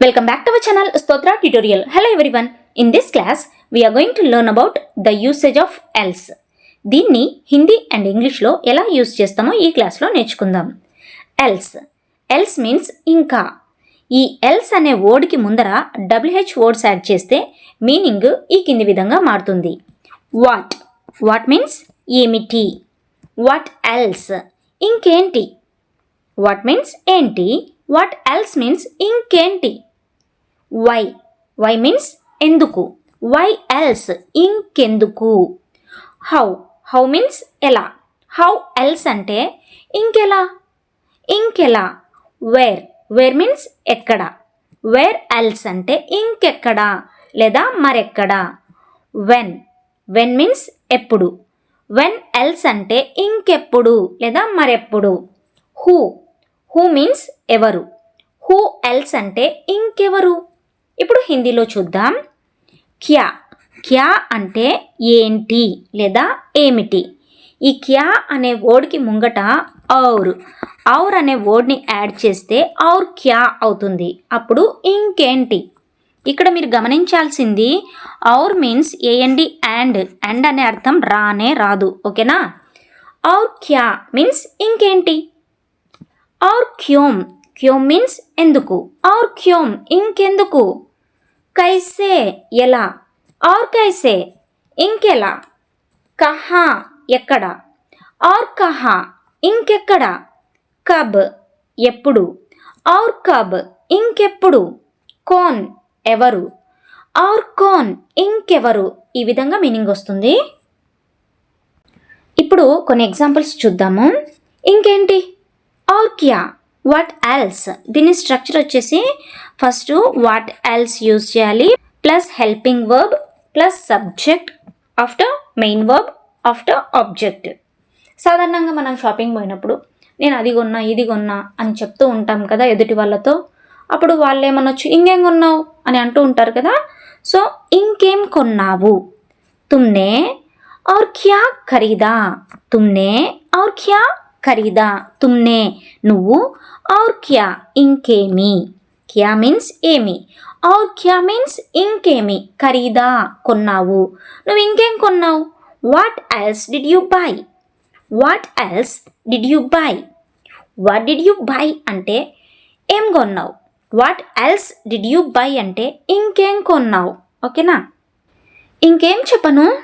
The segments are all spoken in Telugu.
Welcome back to our channel Stotra Tutorial. Hello everyone. In this class, we are going to learn about the usage of else. దీన్ని హిందీ అండ్ ఇంగ్లీష్లో ఎలా యూజ్ చేస్తామో ఈ క్లాస్లో నేర్చుకుందాం. ఎల్స్ మీన్స్ ఇంకా. ఈ ఎల్స్ అనే వర్డ్కి ముందర WH వర్డ్స్ యాడ్ చేస్తే మీనింగ్ ఈ కింది విధంగా మారుతుంది. వాట్ మీన్స్ ఏమిటి. వాట్ ఎల్స్ ఇంకేంటి. వాట్ మీన్స్ ఏంటి. వాట్ ఎల్స్ మీన్స్ ఇంకేంటి. వై మీన్స్ ఎందుకు. వై ఎల్స్ ఇంకెందుకు. హౌ మీన్స్ ఎలా. హౌ ఎల్స్ అంటే ఇంకెలా. వేర్ మీన్స్ ఎక్కడ. వేర్ ఎల్స్ అంటే ఇంకెక్కడ లేదా మరెక్కడ. వెన్ మీన్స్ ఎప్పుడు. వెన్ ఎల్స్ అంటే ఇంకెప్పుడు లేదా మరెప్పుడు. హూ మీన్స్ ఎవరు. హూ ఎల్స్ అంటే ఇంకెవరు. ఇప్పుడు హిందీలో చూద్దాం. క్యా అంటే ఏంటి లేదా ఏమిటి. ఈ క్యా అనే వర్డ్కి ముంగట ఔర్ అనే వర్డ్ని యాడ్ చేస్తే ఔర్ క్యా అవుతుంది. అప్పుడు ఇంకేంటి. ఇక్కడ మీరు గమనించాల్సింది ఔర్ మీన్స్ ఏఎండి అండ్ అనే అర్థం రానే రాదు. ఓకేనా. ఔర్ క్యా మీన్స్ ఇంకేంటి. ఔర్ క్యోం మీన్స్ ఎందుకు. ఔర్ క్యోం ఇంకెందుకు. కైసే ఎలా. ఔర్ కైసే ఇంకెలా. కహా ఎక్కడ. ఔర్ కహా ఇంకెక్కడ. కబ్ ఎప్పుడు. ఔర్ కబ్ ఇంకెప్పుడు. కోన్ ఎవరు. ఔర్ కోన్ ఇంకెవరు. ఈ విధంగా మీనింగ్ వస్తుంది. ఇప్పుడు కొన్ని ఎగ్జాంపుల్స్ చూద్దాము. ఇంకేంటి. ఔర్ క్యా. What else. దీని స్ట్రక్చర్ వచ్చేసి ఫస్ట్ వాట్ ఎల్స్ యూజ్ చేయాలి plus helping verb plus subject after main verb after object. సాధారణంగా మనం షాపింగ్ పోయినప్పుడు నేను అది కొన్నా ఇది కొన్నా అని చెప్తూ ఉంటాం కదా ఎదుటి వాళ్ళతో. అప్పుడు వాళ్ళు ఏమనొచ్చు ఇంకేం కొన్నావు అని అంటూ ఉంటారు కదా. సో ఇంకేం కొన్నావు. తుమ్నే ఔర్ క్యా ఖరీదా. తుమ్నే ఔర్ క్యా ఖరీదా. తుమ్నే నువ్వు. ఔర్ క్యా ఇంకేమి. క్యా మీన్స్ ఏమి. ఔర్ క్యా మీన్స్ ఇంకేమి. ఖరీదా కొన్నావు. నువ్వు ఇంకేం కొన్నావు. What else did you by. What else did you by. What did you by అంటే ఏం కొన్నావు. What else did you by అంటే ఇంకేం కొన్నావు. ఓకేనా. ఇంకేం చెప్పను.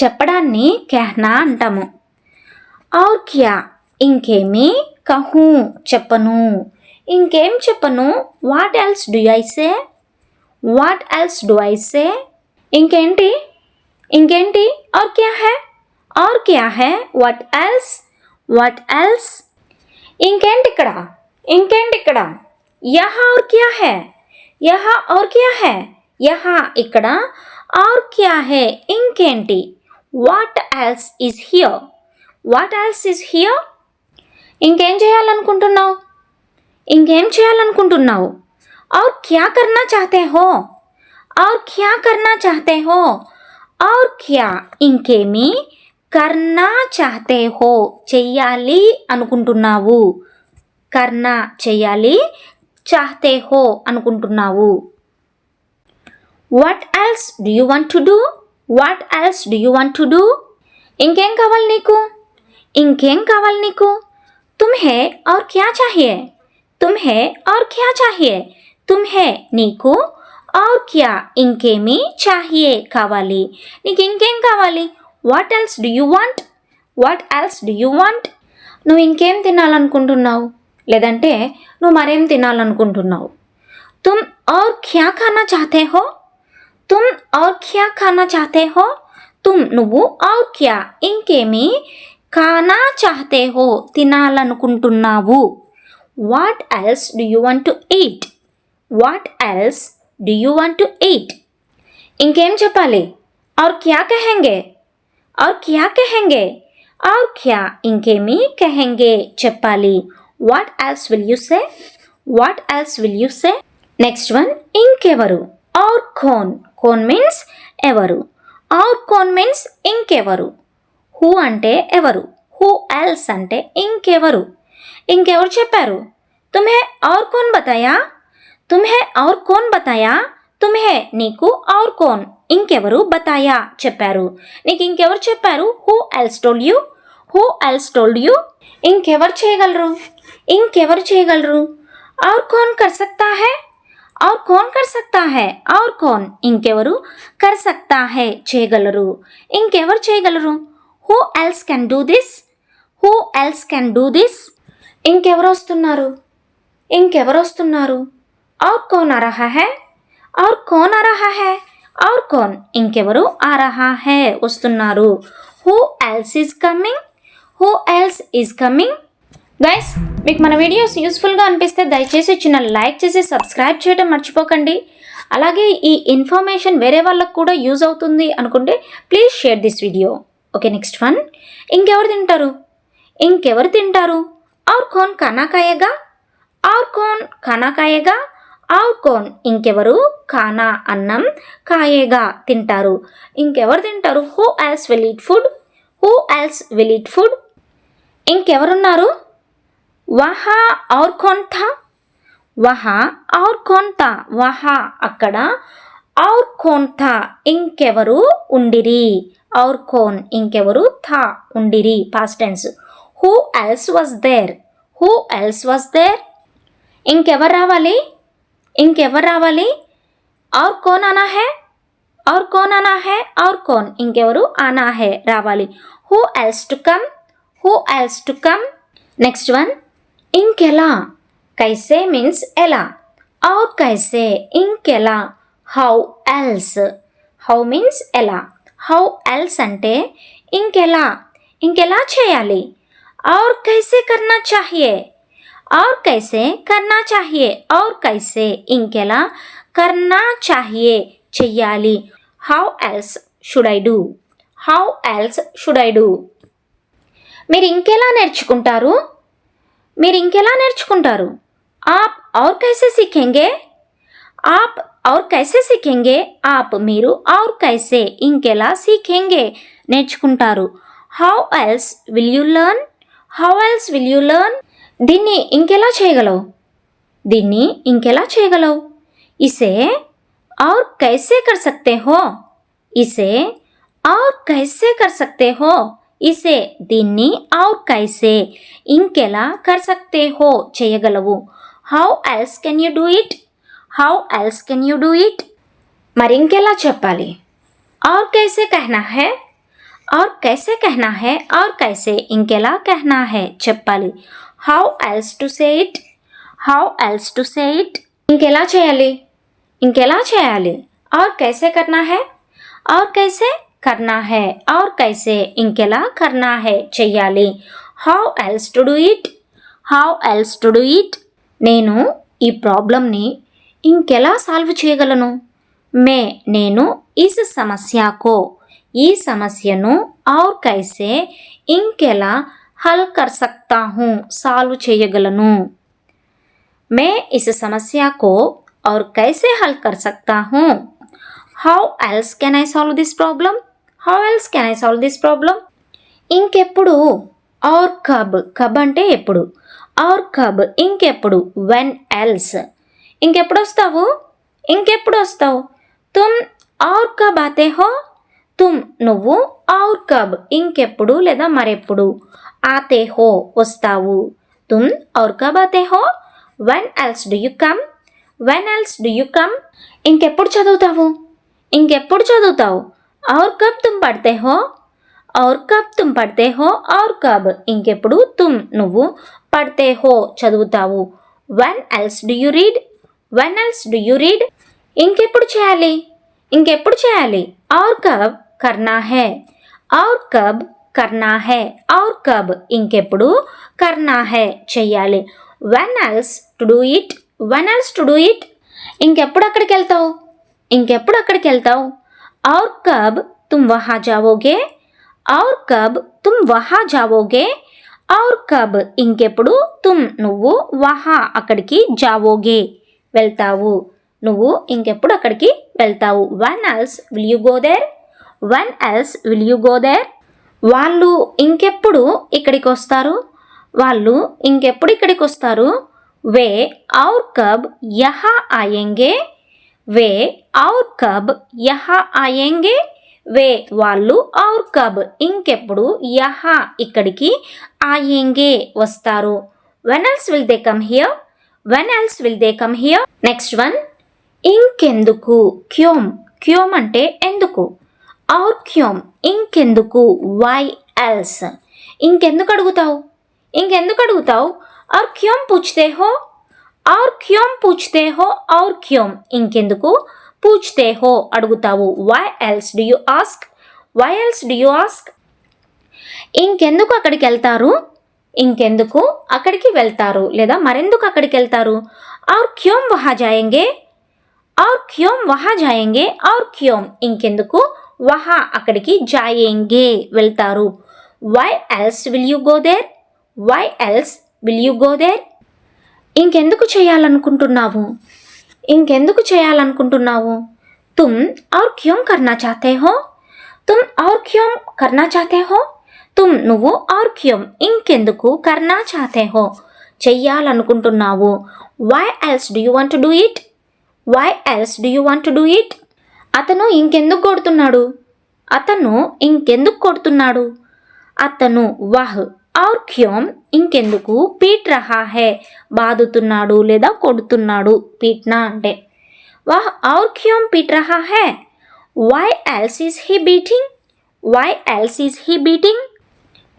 చెప్పడాన్ని కెహ్నా అంటాము. ఔర్ క్యా ఇంకేమి. కహూ చెప్పను. ఇంకేం చెప్పను. What else do I say. What else do I say ఇంకేంటి. ఔర్ క్యా హై. వాట్ ఎల్స్ ఇంకేంటి ఇక్కడ. యహా ఔర్ క్యా హై. యహా ఇక్కడ. ఔర్ క్యా హై ఇంకేంటి. What else is here. ఇంకేం చేయాలనుకుంటున్నావు. ఔర్ క్యా కర్నా చాహతే హో. ఔర్ క్యా ఇంకేమి. కర్నా చాహతే హో చెయ్యాలి అనుకుంటున్నావు. కర్నా చెయ్యాలి. చాహతే హో అనుకుంటున్నావు. What else do you want to do. ఇంకేం కావాలి నీకు. తుమ్హే ఔర్ క్యా చాహియే. తుమ్హే నీకు. ఔర్ క్యా ఇంకేమి. చాహియే కావాలి. నీకు ఇంకేం కావాలి. What else do you want. నువ్వు ఇంకేం తినాలనుకుంటున్నావు లేదంటే నువ్వు మరేం తినాలనుకుంటున్నావు. తుమ్ ఔర్ క్యా ఖానా చాహతే హో. తుమ్ నువ్వు. ఔర్ క్యా ఇంకేమి. ఖానా చాహతే హో తినాలనుకుంటున్నావు. What else do you want to eat. ఇంకేం చెప్పాలి. ఔర్ క్యా కహెంగే. ఔర్ క్యా ఇంకేమి. కహెంగే చెప్పాలి. What else will you say. Next one ఇంకెవరు. ఔర్ కోన్ మీన్స్ ఎవరు. ఔర్ కోన్ మీన్స్ ఇంకెవరు. హూ అంటే ఎవరు. హూ ఎల్స్ అంటే ఇంకెవరు చెప్పారు. तुम्हें और कौन बताया तुम्हें और कौन बताया तुम्हें నీకు और कौन ఇంకెవరు बताया చెప్పారు నీకు ఇంకెవరు చెప్పారు who else told you ఇంకెవరు చేయగలరు और कौन कर सकता है और कौन ఇంకెవరు कर सकता है చేయగలరు ఇంకెవరు చేయగలరు who else can do this ఇంకెవరు వస్తున్నారు और कौन आ रहा है और कौन ఇంకెవరు आ रहा है వస్తున్నారు who else is coming guys మీకు మన వీడియోస్ యూస్ఫుల్గా అనిపిస్తే దయచేసి చిన్న లైక్ చేసి సబ్స్క్రైబ్ చేయడం మర్చిపోకండి. అలాగే ఈ ఇన్ఫర్మేషన్ వేరే వాళ్ళకు కూడా యూజ్ అవుతుంది అనుకుంటే please share this video. Okay, next one. ఇంకెవరు తింటారు और कौन खाना खाएगा और कौन ఇంకెవరు ఖానా అన్నం ఖాయేగా తింటారు ఇంకెవరు తింటారు who else will eat food ఇంకెవరున్నారు వహా और कौन था వహా అక్కడ और कौन था ఇంకెవరు ఉండిరి और कौन ఇంకెవరు था ఉండిరి past tense. who else was there ఇంకెవరు రావాలి और कौन आना है और कौन ఇంకెవరు आना है రావాలి who else to come next one. ఇంకెలా కైసే మీన్స్ ఎలా और కైసే ఇంకెలా హౌ మీన్స్ ఎలా హౌ ఎల్స్ అంటే ఇంకెలా చేయాలి और कैसे करना चाहिए और कैसे ఇంకెలా करना चाहिए చెయ్యాలి how else should I do మీరు ఇంకెలా నేర్చుకుంటారు आप और कैसे सीखेंगे आप మీరు और कैसे ఇంకెలా सीखेंगे నేర్చుకుంటారు how else will you learn దీన్ని ఇంకెలా చేయగలవు ఇసే और कैसे कर सकते हो ఇసే దీన్ని और कैसे ఇంకెలా कर सकते हो చేయగలవు how else can you do it మరి ఇంకెలా చెప్పాలి और कैसे कहना है और कैसे ఇంకెలా कहना है చెప్పాలి how else to say it ఇంకెలా చేయాలి और कैसे करना है और कैसे ఇంకెలా करना है చెయ్యాలి how else to do it నేను ఈ ప్రాబ్లంని ఇంకెలా సాల్వ్ చేయగలను నేను इस समस्या को ఈ సమస్యను और कैसे ఇంకెలా हल कर सकता हूँ సాల్వ్ చేయగలను मैं इस समस्या को और कैसे हल कर सकता हूँ how else can I solve this problem ఇంకెప్పుడు और कब అంటే ఎప్పుడు और कब ఇంకెప్పుడు when else ఇంకెప్పుడు వస్తావు तुम और कब आते हो నువ్వు और कब ఇంకెప్పుడు లేదా మరెప్పుడు आते हो వస్తావు तुम और कब आते हो when else do you come ఇంకెప్పుడు చదువుతావు और कब तुम पढ़ते हो और कब ఇంకెప్పుడు నువ్వు पढ़ते हो చదువుతావు when else do you read ఇంకెప్పుడు చేయాలి और कब करना है और कब ఇంకెప్పుడు करना है చెయ్యాలి when else to do it ఇంకెప్పుడు అక్కడికి వెళ్తావు और कब तुम वहाँ जाओगे और कब ఇంకెప్పుడు నువ్వు వహా అక్కడికి జావోగే వెళ్తావు నువ్వు ఇంకెప్పుడు అక్కడికి వెళ్తావు when else will you go there వాళ్ళు ఇంకెప్పుడు ఇక్కడికి వస్తారు वे और कब यहाँ आएंगे वे और कब यहाँ आएंगे వే వాళ్ళు और कब ఇంకెప్పుడు यहाँ ఇక్కడికి आएंगे వస్తారు when else will they come here when else will they come here next one ఇంకెందుకు క్యోం క్యోం అంటే ఎందుకు और క్యోం ఇంకెందుకు why else ఇంకెందుకు అడుగుతావు और क्यों पूछते हो और क्यों पूछते हो और क्यों ఇంకెందుకు పూछते हो అడుగుతావు why else do you ask ఇంకెందుకు అక్కడికి వెళ్తారు లేదా మరెందుకు అక్కడికి వెళ్తారు और क्यों वहां जाएंगे और क्यों ఇంకెందుకు वहां అక్కడికి जाएंगे వెళ్తారు why else will you go there ఇంకెందుకు చేయాలనుకుంటున్నావు तुम और क्यों करना चाहते हो तुम నువ్వు और क्यों ఇంకెందుకు करना चाहते हो చెయ్యాలనుకుంటున్నావు why else do you want to do it అతను ఇంకెందుకు కొడుతున్నాడు అతను వహ్ और क्यों ఇంకెందుకు పీట్ రహా హై బాదుతున్నాడు లేదా కొడుతున్నాడు పీట్నా అంటే వహ్ और क्यों पीट रहा है why else is he beating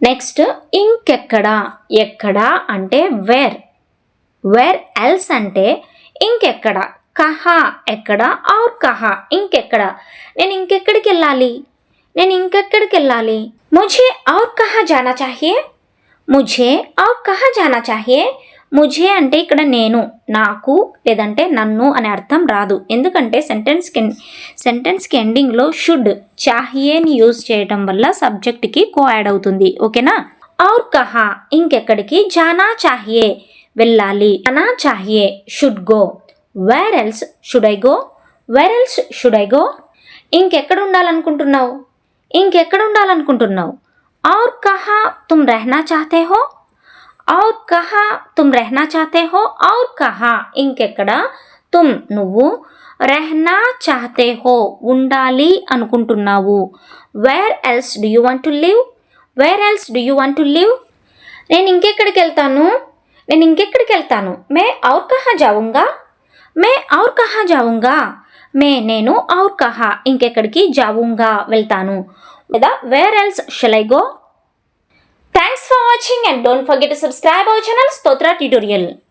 next ఇంకెక్కడ ఎక్కడ అంటే వేర్ ఎల్స్ అంటే ఇంకెక్కడ కహా ఎక్కడ और కహా ఇంకెక్కడ నేను ఇంకెక్కడికి వెళ్ళాలి मुझे और कहाँ जाना चाहिए ముఝే అంటే ఇక్కడ నేను నాకు లేదంటే నన్ను అనే అర్థం రాదు ఎందుకంటే సెంటెన్స్కి ఎండింగ్లో షుడ్ చాహియేని యూజ్ చేయటం వల్ల సబ్జెక్ట్కి యాడ్ అవుతుంది ఓకేనా और కహా ఇంకెక్కడికి జానా చాహియే వెళ్ళాలి జానా చాహియే should go where else should I go ఇంకెక్కడ ఉండాలనుకుంటున్నావు और कहाँ तुम रहना चाहते हो और कहाँ ఇంకెక్కడ तुम నువ్వు रहना चाहते हो ఉండాలి అనుకుంటున్నావు where else do you want to live నేను ఇంకెక్కడికి వెళ్తాను मैं और कहाँ जाऊंगा నేను और कहाँ ఇంకెక్కడికి जाऊंगा వెళ్తాను లేదా where else shall I go Thanks for watching and don't forget to subscribe our channel Stotra Tutorial.